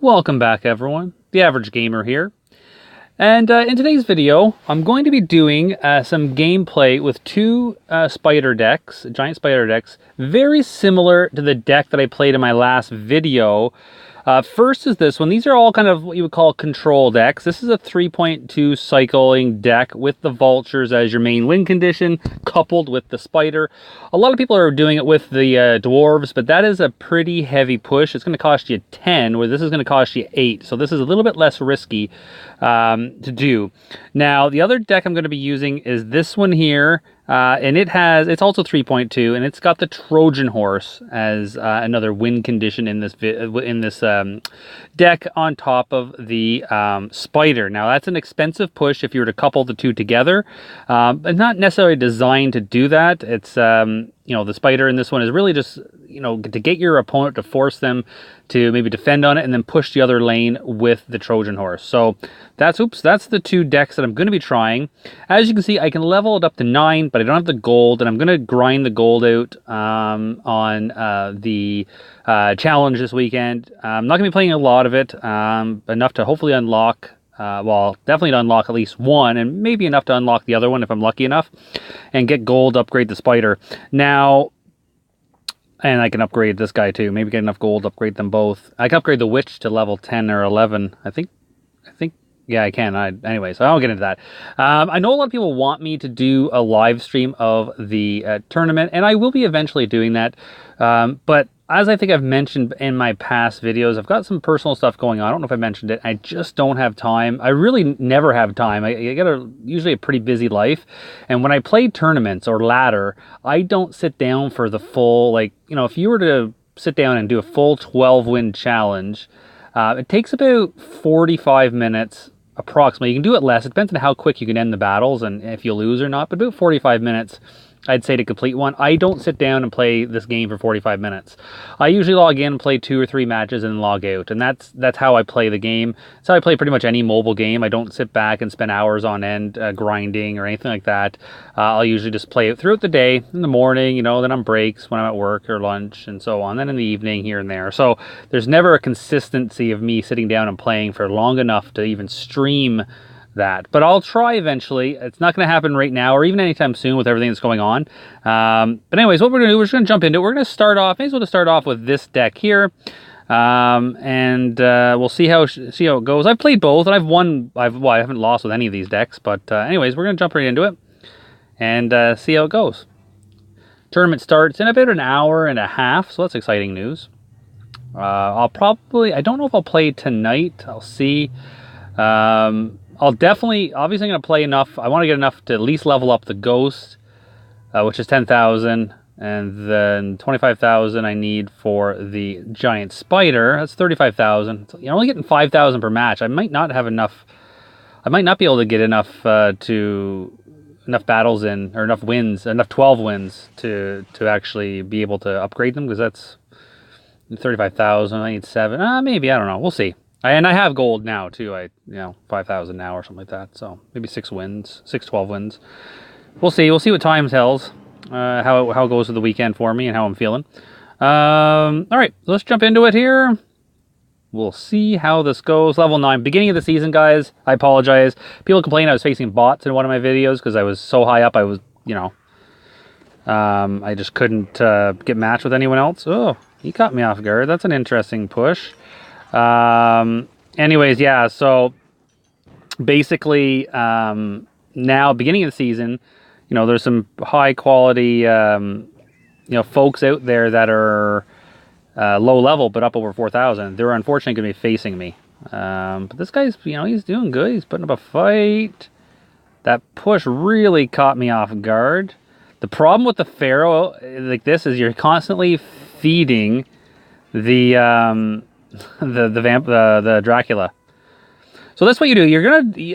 Welcome back, everyone. The Average Gamer here. And in today's video, I'm going to be doing some gameplay with two spider decks, giant spider decks, very similar to the deck that I played in my last video. First is this one. These are all kind of what you would call control decks. This is a 3.2 cycling deck with the vultures as your main win condition, coupled with the spider. A lot of people are doing it with the dwarves, but that is a pretty heavy push. It's going to cost you 10, where this is going to cost you 8. So this is a little bit less risky to do. Now, the other deck I'm going to be using is this one here. And it's also 3.2, and it's got the Trojan horse as another win condition in this deck on top of the spider. Now that's an expensive push if you were to couple the two together, but not necessarily designed to do that. It's the spider in this one is really just to get your opponent to force them to maybe defend on it and then push the other lane with the Trojan horse. So that's the two decks that I'm going to be trying. As you can see, I can level it up to 9, but I don't have the gold, and I'm going to grind the gold out on the challenge this weekend. I'm not going to be playing a lot of it, enough to hopefully unlock, definitely to unlock at least one, and maybe enough to unlock the other one if I'm lucky enough, and get gold, upgrade the spider. Now, and I can upgrade this guy too. Maybe get enough gold to upgrade them both. I can upgrade the witch to level 10 or 11. I think, yeah, I can. Anyway, so I won't get into that. I know a lot of people want me to do a live stream of the tournament, and I will be eventually doing that. But as I think I've mentioned in my past videos, I've got some personal stuff going on. I don't know if I mentioned it. I just don't have time. I really never have time. I got usually a pretty busy life. And when I play tournaments or ladder, I don't sit down for the full, if you were to sit down and do a full 12-win challenge, it takes about 45 minutes approximately. You can do it less. It depends on how quick you can end the battles and if you lose or not, but about 45 minutes. I'd say to complete one. I don't sit down and play this game for 45 minutes. I usually log in, play 2 or 3 matches, and log out. And that's how I play the game. That's how I play pretty much any mobile game. I don't sit back and spend hours on end grinding or anything like that. I'll usually just play it throughout the day, in the morning, then on breaks when I'm at work or lunch and so on. Then in the evening here and there. So there's never a consistency of me sitting down and playing for long enough to even stream that, but I'll try eventually. It's not going to happen right now or even anytime soon with everything that's going on. But anyways, what we're going to do, we're just going to jump into it. We're going to start off, may as well just start off with this deck here. And we'll see how it goes. I've played both, and I haven't lost with any of these decks, but anyways, we're going to jump right into it and see how it goes. Tournament starts in about an hour and a half, so that's exciting news. I don't know if I'll play tonight. I'll see. I'll definitely, obviously I'm going to play enough. I want to get enough to at least level up the Ghost, which is 10,000, and then 25,000 I need for the Giant Spider. That's 35,000. You're only getting 5,000 per match. I might not have enough. I might not be able to get enough enough battles in, or enough wins, enough 12 wins to actually be able to upgrade them, because that's 35,000. I need 7. Maybe, I don't know. We'll see. And I have gold now too. 5,000 now or something like that. So maybe 12 wins. We'll see. We'll see what time tells. How it goes for the weekend for me and how I'm feeling. All right, let's jump into it here. We'll see how this goes. Level 9, beginning of the season, guys. I apologize. People complain I was facing bots in one of my videos because I was so high up. I was, I just couldn't get matched with anyone else. Oh, he caught me off guard. That's an interesting push. Anyways, yeah, so basically, now beginning of the season, there's some high quality, folks out there that are, low level, but up over 4,000. They're unfortunately going to be facing me. But this guy's, he's doing good. He's putting up a fight. That push really caught me off guard. The problem with the Pharaoh like this is you're constantly feeding the Dracula. So that's what you do.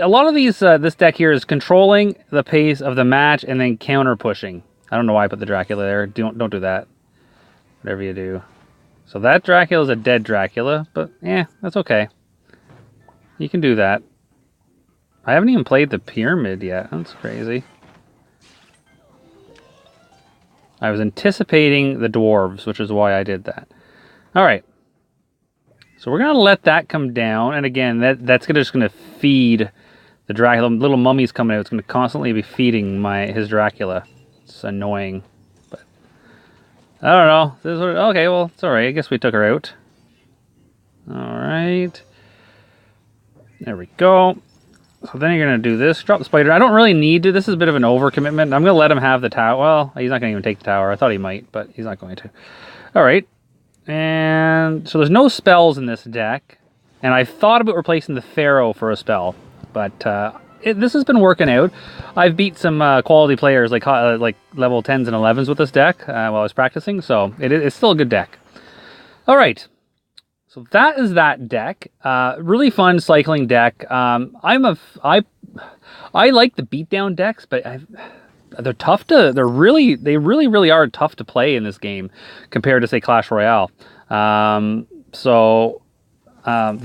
A lot of these, this deck here is controlling the pace of the match and then counter pushing. I don't know why I put the Dracula there. Don't do that. Whatever you do. So that Dracula is a dead Dracula, but that's okay. You can do that. I haven't even played the pyramid yet. That's crazy. I was anticipating the dwarves, which is why I did that. All right. So we're going to let that come down. And again, that's just going to feed the Dracula. Little mummy's coming out. It's going to constantly be feeding his Dracula. It's annoying. But I don't know. Okay, well, it's alright. I guess we took her out. Alright. There we go. So then you're going to do this. Drop the spider. I don't really need to. This is a bit of an overcommitment. I'm going to let him have the tower. Well, he's not going to even take the tower. I thought he might, but he's not going to. Alright. And so there's no spells in this deck. And I thought about replacing the Pharaoh for a spell. But this has been working out. I've beat some quality players like level 10s and 11s with this deck while I was practicing. So it's still a good deck. Alright. So that is that deck. Really fun cycling deck. I like the beatdown decks, but they're tough to. They really are tough to play in this game compared to say Clash Royale. The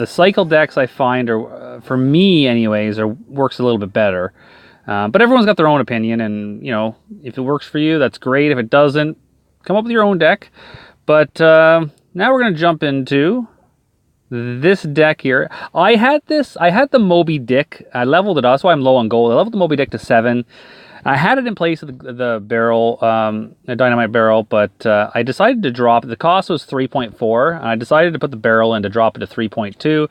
cycle decks I find are, for me anyways, works a little bit better. But everyone's got their own opinion, and if it works for you, that's great. If it doesn't, come up with your own deck. But now we're gonna jump into this deck here. I had the Moby Dick. I leveled it up. That's why I'm low on gold. I leveled the Moby Dick to 7. I had it in place of the barrel, the dynamite barrel, but I decided to drop it. The cost was 3.4. And I decided to put the barrel in to drop it to 3.2.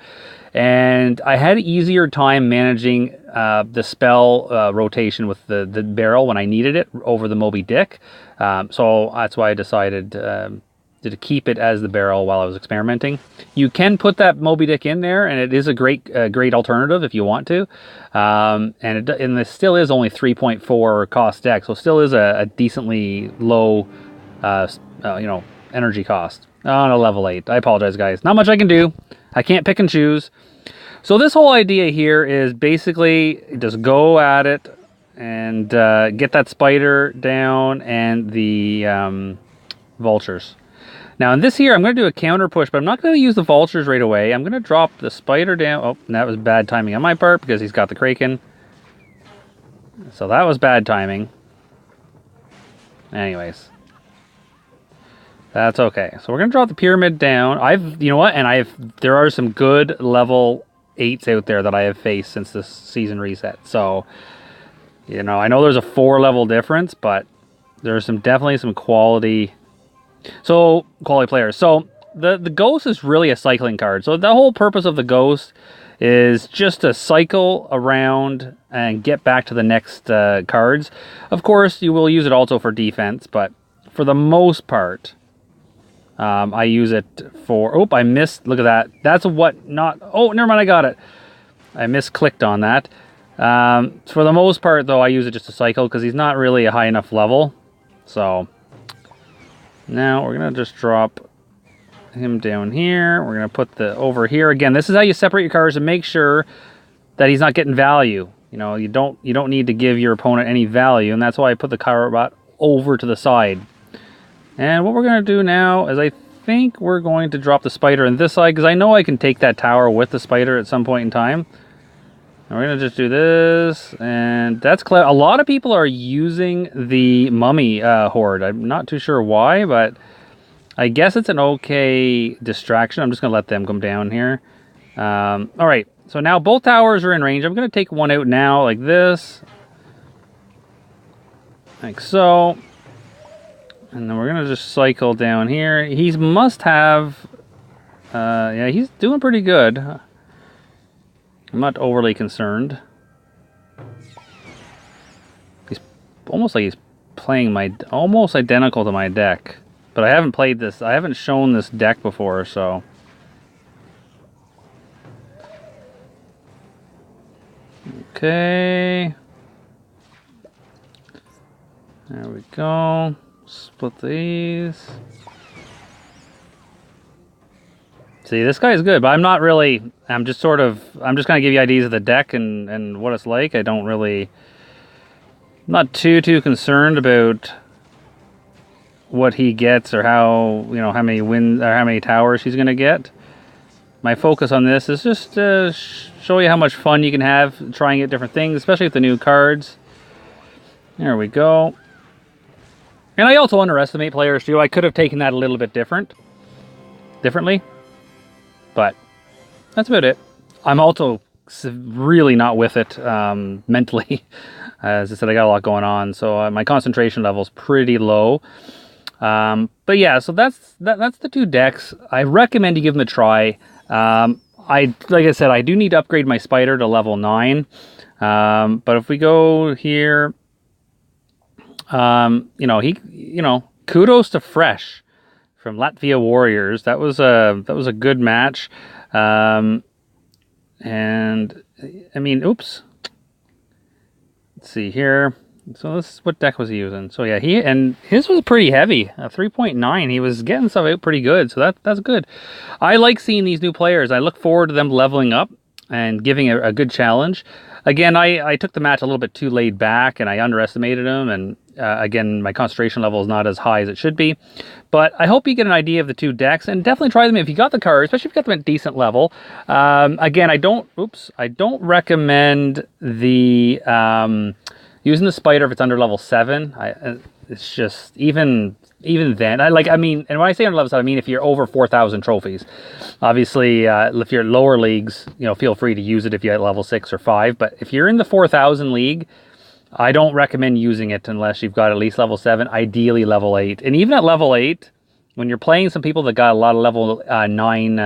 And I had an easier time managing the spell rotation with the barrel when I needed it over the Moby Dick. So that's why I decided to keep it as the barrel while I was experimenting. You can put that Moby Dick in there, and it is a great alternative if you want to. And this still is only 3.4 cost deck, so still is a decently low, energy cost on a level 8. I apologize, guys. Not much I can do. I can't pick and choose. So this whole idea here is basically just go at it and get that spider down and the vultures. Now in this here, I'm going to do a counter push, but I'm not going to use the vultures right away. I'm going to drop the spider down. Oh, that was bad timing on my part because he's got the Kraken. So that was bad timing. Anyways. That's okay. So we're going to drop the pyramid down. There are some good level 8s out there that I have faced since this season reset. So, I know there's a 4 level difference, but there's definitely some quality players. So the Ghost is really a cycling card. So the whole purpose of the Ghost is just to cycle around and get back to the next cards. Of course, you will use it also for defense, but for the most part, I use it for... Oh, I missed. Look at that. That's what not... Oh, never mind. I got it. I misclicked on that. For the most part, though, I use it just to cycle because he's not really a high enough level. So... Now we're going to just drop him down here. We're going to put the over here. Again, this is how you separate your cards to make sure that he's not getting value. You don't need to give your opponent any value, and that's why I put the card bot over to the side. And what we're going to do now is I think we're going to drop the spider on this side because I know I can take that tower with the spider at some point in time. And we're going to just do this, and that's clever. A lot of people are using the mummy horde. I'm not too sure why, but I guess it's an okay distraction. I'm just going to let them come down here. All right, so now both towers are in range. I'm going to take one out now like this. Like so. And then we're going to just cycle down here. He must have... yeah, he's doing pretty good. I'm not overly concerned. He's almost like he's playing almost identical to my deck. But I haven't played this. I haven't shown this deck before, so... Okay. There we go. Split these. See, this guy is good, but I'm not really... I'm just going to give you ideas of the deck and what it's like. I don't really... I'm not too concerned about what he gets or how, how many wins or how many towers he's going to get. My focus on this is just to show you how much fun you can have trying out different things, especially with the new cards. There we go. And I also underestimate players too. I could have taken that a little bit differently. but that's about it. I'm also really not with it mentally. As I said, I got a lot going on, so my concentration level is pretty low. But yeah, so that's the two decks. I recommend you give them a try. Like I said, I do need to upgrade my spider to level 9. But if we go here, kudos to Fresh from Latvia Warriors. That was a good match. And I mean, oops. Let's see here. So this is what deck was he using? So yeah, his was pretty heavy, 3.9. He was getting stuff out pretty good, so that's good. I like seeing these new players. I look forward to them leveling up and giving a good challenge. Again, I took the match a little bit too laid back, and I underestimated him. And again, my concentration level is not as high as it should be. But I hope you get an idea of the two decks, and definitely try them if you got the cards, especially if you got them at decent level. Again, I don't recommend the using the spider if it's under level 7. It's just even then. And when I say under level 7, I mean if you're over 4,000 trophies. Obviously, if you're lower leagues, feel free to use it if you're at level 6 or 5. But if you're in the 4,000 league, I don't recommend using it unless you've got at least level 7, ideally level 8. And even at level 8, when you're playing some people that got a lot of level 9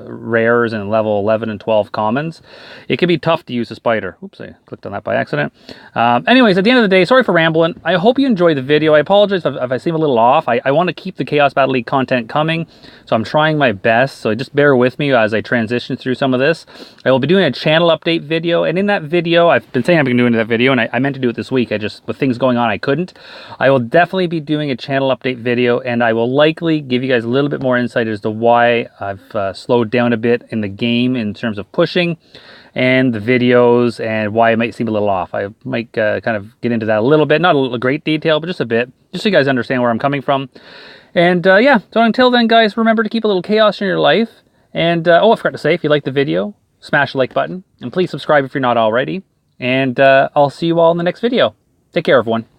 rares and level 11 and 12 commons, it can be tough to use a spider. Oops, I clicked on that by accident. Anyways, at the end of the day, sorry for rambling. I hope you enjoyed the video. I apologize if I seem a little off. I want to keep the Chaos Battle League content coming, so I'm trying my best. So just bear with me as I transition through some of this. I will be doing a channel update video, and in that video, I've been saying I'm going to do that video, and I meant to do it this week. With things going on, I couldn't. I will definitely be doing a channel update video, and I will likely give you guys a little bit more insight as to why I've slowed down a bit in the game in terms of pushing and the videos, and why it might seem a little off. I might kind of get into that a little bit, not a great detail, but just a bit, just so you guys understand where I'm coming from. And yeah, so until then, guys, remember to keep a little chaos in your life. And I forgot to say, if you like the video, smash the like button, and please subscribe if you're not already. And I'll see you all in the next video. Take care, everyone.